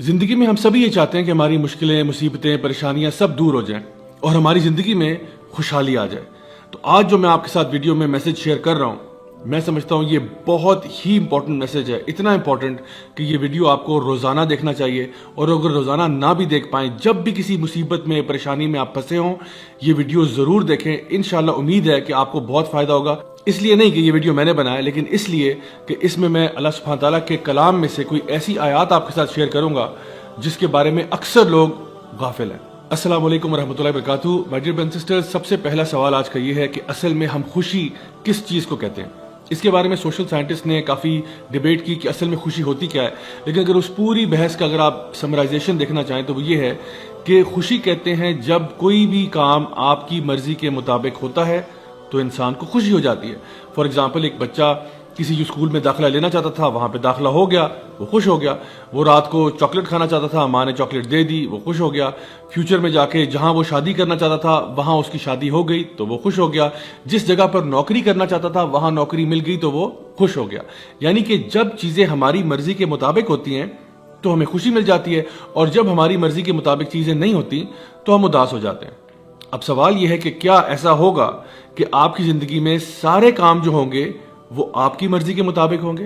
ज़िंदगी में हम सभी ये चाहते हैं कि हमारी मुश्किलें, मुसीबतें, परेशानियां सब दूर हो जाएं और हमारी ज़िंदगी में खुशहाली आ जाए। तो आज जो मैं आपके साथ वीडियो में मैसेज शेयर कर रहा हूँ, मैं समझता हूँ ये बहुत ही इंपॉर्टेंट मैसेज है। इतना इंपॉर्टेंट कि ये वीडियो आपको रोज़ाना देखना चाहिए, और अगर रोज़ाना ना भी देख पाएं, जब भी किसी मुसीबत में, परेशानी में आप फंसे हों, ये वीडियो ज़रूर देखें। इंशाल्लाह उम्मीद है कि आपको बहुत फ़ायदा होगा। इसलिए नहीं कि ये वीडियो मैंने बनाया, लेकिन इसलिए कि इसमें मैं अल्लाह सुब्हानहू तआला के कलाम में से कोई ऐसी आयत आपके साथ शेयर करूंगा जिसके बारे में अक्सर लोग गाफिल हैं। अस्सलाम वालेकुम रहमतुल्लाहि व बरकातहू। My dear brothers and sisters, सबसे पहला सवाल आज का ये है कि असल में हम खुशी किस चीज़ को कहते हैं। इसके बारे में सोशल साइंटिस्ट ने काफ़ी डिबेट की कि असल में खुशी होती क्या है, लेकिन अगर उस पूरी बहस का अगर आप समराइजेशन देखना चाहें तो वो ये है कि खुशी कहते हैं जब कोई भी काम आपकी मर्जी के मुताबिक होता है तो इंसान को खुशी हो जाती है। फॉर एग्जाम्पल, एक बच्चा किसी जो स्कूल में दाखिला लेना चाहता था, वहां पे दाखिला हो गया, वो खुश हो गया। वो रात को चॉकलेट खाना चाहता था, माँ ने चॉकलेट दे दी, वो खुश हो गया। फ्यूचर में जाके जहां वो शादी करना चाहता था वहां उसकी शादी हो गई तो वो खुश हो गया। जिस जगह पर नौकरी करना चाहता था वहां नौकरी मिल गई तो वो खुश हो गया। यानी कि जब चीजें हमारी मर्जी के मुताबिक होती हैं तो हमें खुशी मिल जाती है, और जब हमारी मर्जी के मुताबिक चीजें नहीं होती तो हम उदास हो जाते हैं। अब सवाल यह है कि क्या ऐसा होगा कि आपकी जिंदगी में सारे काम जो होंगे वो आपकी मर्जी के मुताबिक होंगे?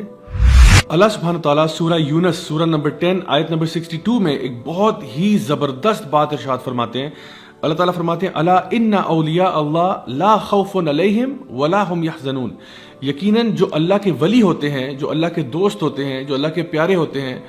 अल्लाह सुब्हानहू तआला सूरह यूनुस सूरह नंबर 10 आयत नंबर 62 में एक बहुत ही जबरदस्त बात इरशाद फरमाते हैं। अल्लाह ताला फरमाते हैं, अला इन्ना औलिया अल्लाह ला खौफुन अलैहिम वला हुम यहज़नून। यकीनन जो अल्लाह के वली होते हैं, जो अल्लाह के दोस्त होते हैं, जो अल्लाह के प्यारे होते हैं,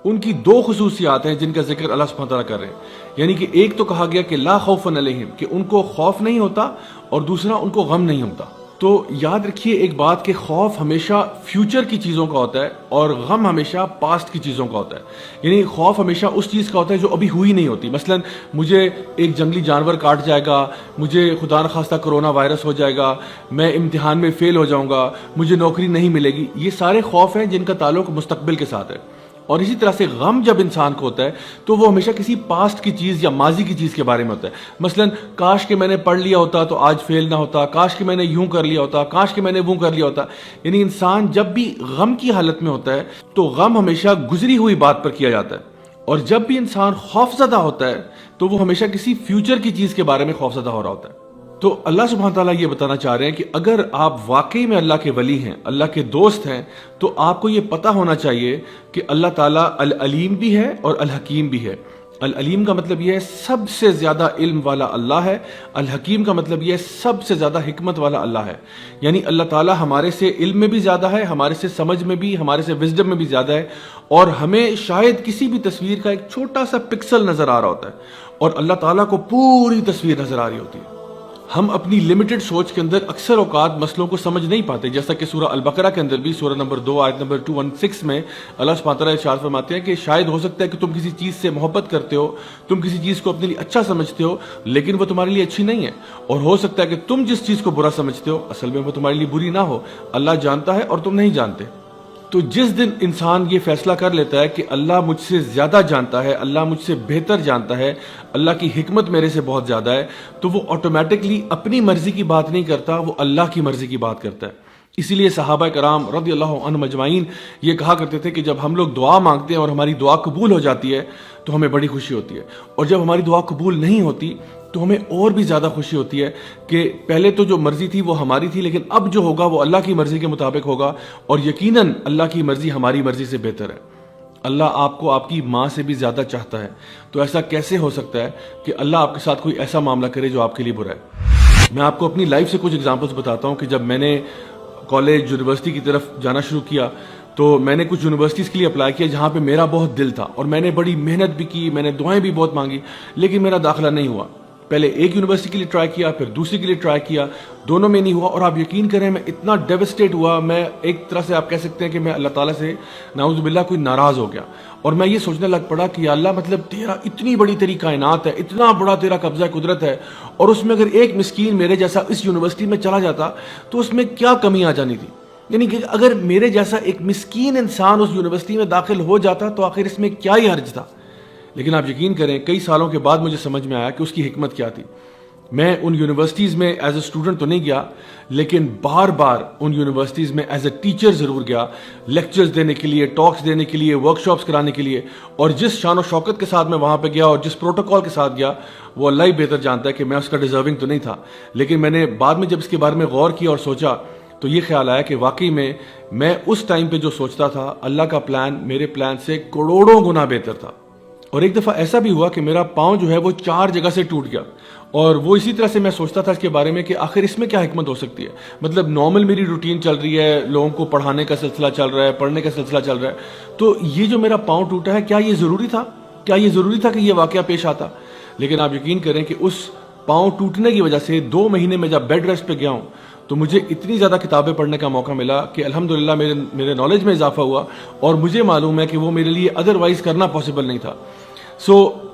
उनकी दो खुसूसियात हैं जिनका जिक्र अल्लाह सुब्हानहू तआला कर रहे हैं। यानी कि एक तो कहा गया कि ला खौफुन अलैहिम, कि उनको खौफ नहीं होता, और दूसरा उनको गम नहीं होता। तो याद रखिए एक बात कि खौफ हमेशा फ्यूचर की चीज़ों का होता है और गम हमेशा पास्ट की चीज़ों का होता है। यानी खौफ हमेशा उस चीज़ का होता है जो अभी हुई नहीं होती। मसलन मुझे एक जंगली जानवर काट जाएगा, मुझे खुदा न खास्ता कोरोना वायरस हो जाएगा, मैं इम्तिहान में फेल हो जाऊंगा, मुझे नौकरी नहीं मिलेगी। ये सारे खौफ हैं जिनका ताल्लुक मुस्तकबिल के साथ है। और इसी तरह से गम जब इंसान को होता है तो वो हमेशा किसी पास्ट की चीज़ या माजी की चीज़ के बारे में होता है। मसलन काश के मैंने पढ़ लिया होता तो आज फेल ना होता, काश के मैंने यूं कर लिया होता, काश के मैंने वो कर लिया होता। यानी इंसान जब भी गम की हालत में होता है तो गम हमेशा गुजरी हुई बात पर किया जाता है, और जब भी इंसान खौफजदा होता है तो वो हमेशा किसी फ्यूचर की चीज़ के बारे में खौफजदा हो रहा होता है। तो अल्लाह सुब्हानहू तआला ये बताना चाह रहे हैं कि अगर आप वाकई में अल्लाह के वली हैं, अल्लाह के दोस्त हैं, तो आपको ये पता होना चाहिए कि अल्लाह ताला अल अलीम भी है और अल हकीम भी है। अल अलीम का मतलब यह है सबसे ज्यादा इल्म वाला अल्लाह है, अल हकीम का मतलब यह है सबसे ज्यादा हिकमत वाला अल्लाह है। यानी अल्लाह ताला हमारे से इल्म में भी ज्यादा है, हमारे से समझ में भी, हमारे से विजडम में भी ज्यादा है, और हमें शायद किसी भी तस्वीर का एक छोटा सा पिक्सल नजर आ रहा होता है और अल्लाह ताला को पूरी तस्वीर नजर आ रही होती है। हम अपनी लिमिटेड सोच के अंदर अक्सर औकात मसलों को समझ नहीं पाते, जैसा कि सूरह अल बकरा के अंदर भी सूरह नंबर 2 आयत नंबर 216 में अल्लाह सुब्हानहू तआला इरशाद फरमाते हैं कि शायद हो सकता है कि तुम किसी चीज़ से मोहब्बत करते हो, तुम किसी चीज़ को अपने लिए अच्छा समझते हो, लेकिन वो तुम्हारे लिए अच्छी नहीं है। और हो सकता है कि तुम जिस चीज़ को बुरा समझते हो असल में वो तुम्हारे लिए बुरी ना हो। अल्लाह जानता है और तुम नहीं जानते। तो जिस दिन इंसान ये फैसला कर लेता है कि अल्लाह मुझसे ज़्यादा जानता है, अल्लाह मुझसे बेहतर जानता है, अल्लाह की हिकमत मेरे से बहुत ज़्यादा है, तो वो ऑटोमेटिकली अपनी मर्जी की बात नहीं करता, वो अल्लाह की मर्जी की बात करता है। इसीलिए सहाबा कराम रज़ियल्लाहु अन्हुम अजमाइन ये कहा करते थे कि जब हम लोग दुआ मांगते हैं और हमारी दुआ कबूल हो जाती है तो हमें बड़ी खुशी होती है, और जब हमारी दुआ कबूल नहीं होती तो हमें और भी ज़्यादा खुशी होती है कि पहले तो जो मर्जी थी वो हमारी थी, लेकिन अब जो होगा वो अल्लाह की मर्जी के मुताबिक होगा, और यकीनन अल्लाह की मर्जी हमारी मर्जी से बेहतर है। अल्लाह आपको आपकी माँ से भी ज़्यादा चाहता है, तो ऐसा कैसे हो सकता है कि अल्लाह आपके साथ कोई ऐसा मामला करे जो आपके लिए बुरा है? मैं आपको अपनी लाइफ से कुछ एग्जाम्पल्स बताता हूँ कि जब मैंने कॉलेज यूनिवर्सिटी की तरफ जाना शुरू किया तो मैंने कुछ यूनिवर्सिटीज़ के लिए अप्लाई किया जहाँ पे मेरा बहुत दिल था, और मैंने बड़ी मेहनत भी की, मैंने दुआएं भी बहुत मांगी, लेकिन मेरा दाखिला नहीं हुआ। पहले एक यूनिवर्सिटी के लिए ट्राई किया, फिर दूसरी के लिए ट्राई किया, दोनों में नहीं हुआ, और आप यकीन करें मैं इतना डेवस्टेट हुआ। मैं एक तरह से आप कह सकते हैं कि मैं अल्लाह ताला से नाउज़ुबिल्लाह कोई नाराज़ हो गया, और मैं ये सोचने लग पड़ा कि अल्लाह मतलब तेरा इतनी बड़ी तेरी कायनात है, इतना बड़ा तेरा कब्जा कुदरत है, और उसमें अगर एक मिस्कीन मेरे जैसा इस यूनिवर्सिटी में चला जाता तो उसमें क्या कमी आ जानी थी। यानी कि अगर मेरे जैसा एक मिस्कीन इंसान उस यूनिवर्सिटी में दाखिल हो जाता तो आखिर इसमें क्या ही हर्ज था। लेकिन आप यकीन करें कई सालों के बाद मुझे समझ में आया कि उसकी हिकमत क्या थी। میں ان یونیورسٹیز میں ایز اے اسٹوڈنٹ تو نہیں گیا، لیکن بار بار ان یونیورسٹیز میں ایز اے ٹیچر ضرور گیا، لیکچرز دینے کے لیے، ٹاکس دینے کے لیے، ورک شاپس کرانے کے لیے. اور جس شان و شوکت کے ساتھ میں وہاں پہ گیا اور جس پروٹوکول کے ساتھ گیا، وہ اللہ ہی بہتر جانتا ہے کہ میں اس کا ڈیزرونگ تو نہیں تھا. لیکن میں نے بعد میں جب اس کے بارے میں غور کیا اور سوچا تو یہ خیال آیا کہ واقعی میں اس ٹائم پہ جو سوچتا تھا، اللہ کا پلان میرے پلان سے کروڑوں گنا بہتر تھا. اور ایک دفعہ ایسا بھی ہوا کہ میرا پاؤں جو ہے وہ 4 جگہ سے ٹوٹ گیا، اور وہ اسی طرح سے میں سوچتا تھا اس کے بارے میں کہ آخر اس میں کیا حکمت ہو سکتی ہے. مطلب نارمل میری روٹین چل رہی ہے، لوگوں کو پڑھانے کا سلسلہ چل رہا ہے، پڑھنے کا سلسلہ چل رہا ہے، تو یہ جو میرا پاؤں ٹوٹا ہے، کیا یہ ضروری تھا؟ کیا یہ ضروری تھا کہ یہ واقعہ پیش آتا؟ لیکن آپ یقین کریں کہ اس پاؤں ٹوٹنے کی وجہ سے 2 مہینے میں جب بیڈ ریسٹ پہ گیا ہوں تو مجھے اتنی زیادہ کتابیں پڑھنے کا موقع ملا کہ الحمدللہ میرے نالج میں اضافہ ہوا، اور مجھے معلوم ہے کہ وہ میرے لیے ادروائز کرنا پاسبل نہیں تھا.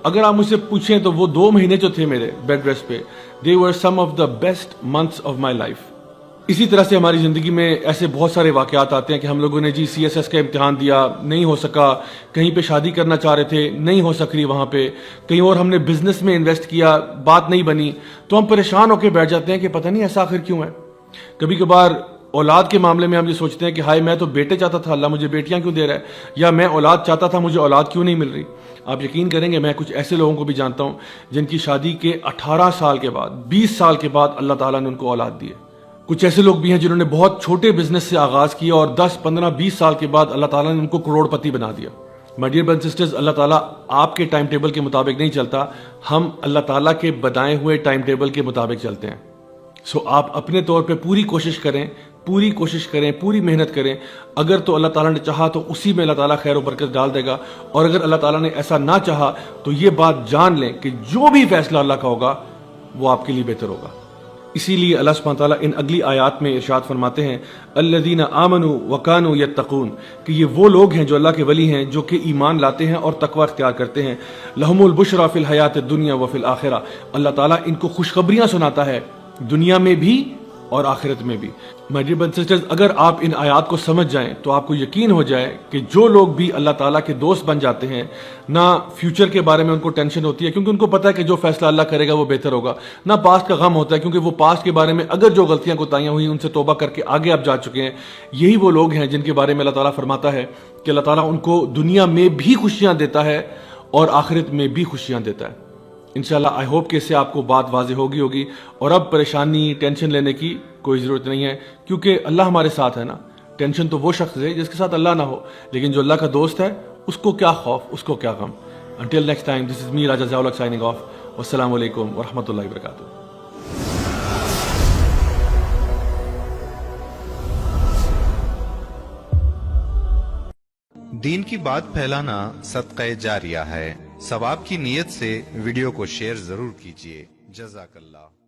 اگر آپ مجھ سے پوچھیں تو وہ 2 مہینے جو تھے میرے بیڈ ریسٹ پہ، they were some of the best months of my life. اسی طرح سے ہماری زندگی میں ایسے بہت سارے واقعات آتے ہیں کہ ہم لوگوں نے CSS کا امتحان دیا، نہیں ہو سکا، کہیں پہ شادی کرنا چاہ رہے تھے، نہیں ہو سک رہی وہاں پہ، کہیں اور ہم نے بزنس میں انویسٹ کیا، بات نہیں بنی، تو ہم پریشان ہو کے بیٹھ جاتے ہیں کہ پتہ نہیں ایسا آخر کیوں ہے. کبھی کبھار اولاد کے معاملے میں ہم یہ سوچتے ہیں کہ ہائے میں تو بیٹے چاہتا تھا، اللہ مجھے بیٹیاں کیوں دے رہا ہے، یا میں اولاد چاہتا تھا، مجھے اولاد کیوں نہیں مل رہی. آپ یقین کریں گے میں کچھ ایسے لوگوں کو بھی جانتا ہوں جن کی شادی کے 18 سال کے بعد، 20 سال کے بعد اللہ تعالیٰ نے ان کو اولاد دی ہے. کچھ ایسے لوگ بھی ہیں جنہوں نے بہت چھوٹے بزنس سے آغاز کیا اور 10 15 20 سال کے بعد اللہ تعالیٰ نے ان کو کروڑ پتی بنا دیا. My dear brothers and sisters, اللہ تعالیٰ آپ کے ٹائم ٹیبل کے مطابق نہیں چلتا، ہم اللہ تعالیٰ کے بتائے ہوئے ٹائم ٹیبل کے مطابق چلتے ہیں. آپ اپنے طور پہ پوری کوشش کریں، پوری محنت کریں. اگر تو اللہ تعالیٰ نے چاہا تو اسی میں اللہ تعالیٰ خیر و برکت ڈال دے گا، اور اگر اللہ تعالیٰ نے ایسا نہ چاہا تو یہ بات جان لیں کہ جو بھی فیصلہ اللہ کا ہوگا وہ آپ کے لیے بہتر ہوگا. اسی لیے اللہ سبحانہ تعالیٰ ان اگلی آیات میں ارشاد فرماتے ہیں الذین آمنوا وکانوا یتقون، کہ یہ وہ لوگ ہیں جو اللہ کے ولی ہیں، جو کہ ایمان لاتے ہیں اور تقوی اختیار کرتے ہیں. لہم البشری فی الحیات الدنیا وفی الآخرہ، اللہ تعالیٰ ان کو خوشخبریاں سناتا ہے دنیا میں بھی اور آخرت میں بھی. مائی ڈیئر برادرز اینڈ سسٹرز، اگر آپ ان آیات کو سمجھ جائیں تو آپ کو یقین ہو جائے کہ جو لوگ بھی اللہ تعالیٰ کے دوست بن جاتے ہیں، نہ فیوچر کے بارے میں ان کو ٹینشن ہوتی ہے کیونکہ ان کو پتہ ہے کہ جو فیصلہ اللہ کرے گا وہ بہتر ہوگا، نہ پاسٹ کا غم ہوتا ہے کیونکہ وہ پاسٹ کے بارے میں اگر جو غلطیاں کوتاہیاں ہوئی ان سے توبہ کر کے آگے آپ جا چکے ہیں. یہی وہ لوگ ہیں جن کے بارے میں اللہ تعالیٰ فرماتا ہے کہ اللہ تعالیٰ ان کو دنیا میں بھی خوشیاں دیتا ہے اور آخرت میں بھی خوشیاں دیتا ہے. انشاءاللہ آئی ہوپ کہ اس سے آپ کو بات واضح ہوگی اور اب پریشانی ٹینشن لینے کی کوئی ضرورت نہیں ہے، کیونکہ اللہ ہمارے ساتھ ہے نا. ٹینشن تو وہ شخص ہے جس کے ساتھ اللہ نہ ہو، لیکن جو اللہ کا دوست ہے اس کو کیا خوف، اس کو کیا غم. انٹل نیکسٹ ٹائم، دس از می راجہ ضیاء الحق سائننگ آف. والسلام علیکم ورحمۃ اللہ وبرکاتہ. دین کی بات پھیلانا صدقہ جاریہ ہے. ثواب کی نیت سے ویڈیو کو شیئر ضرور کیجیے. جزاک اللہ.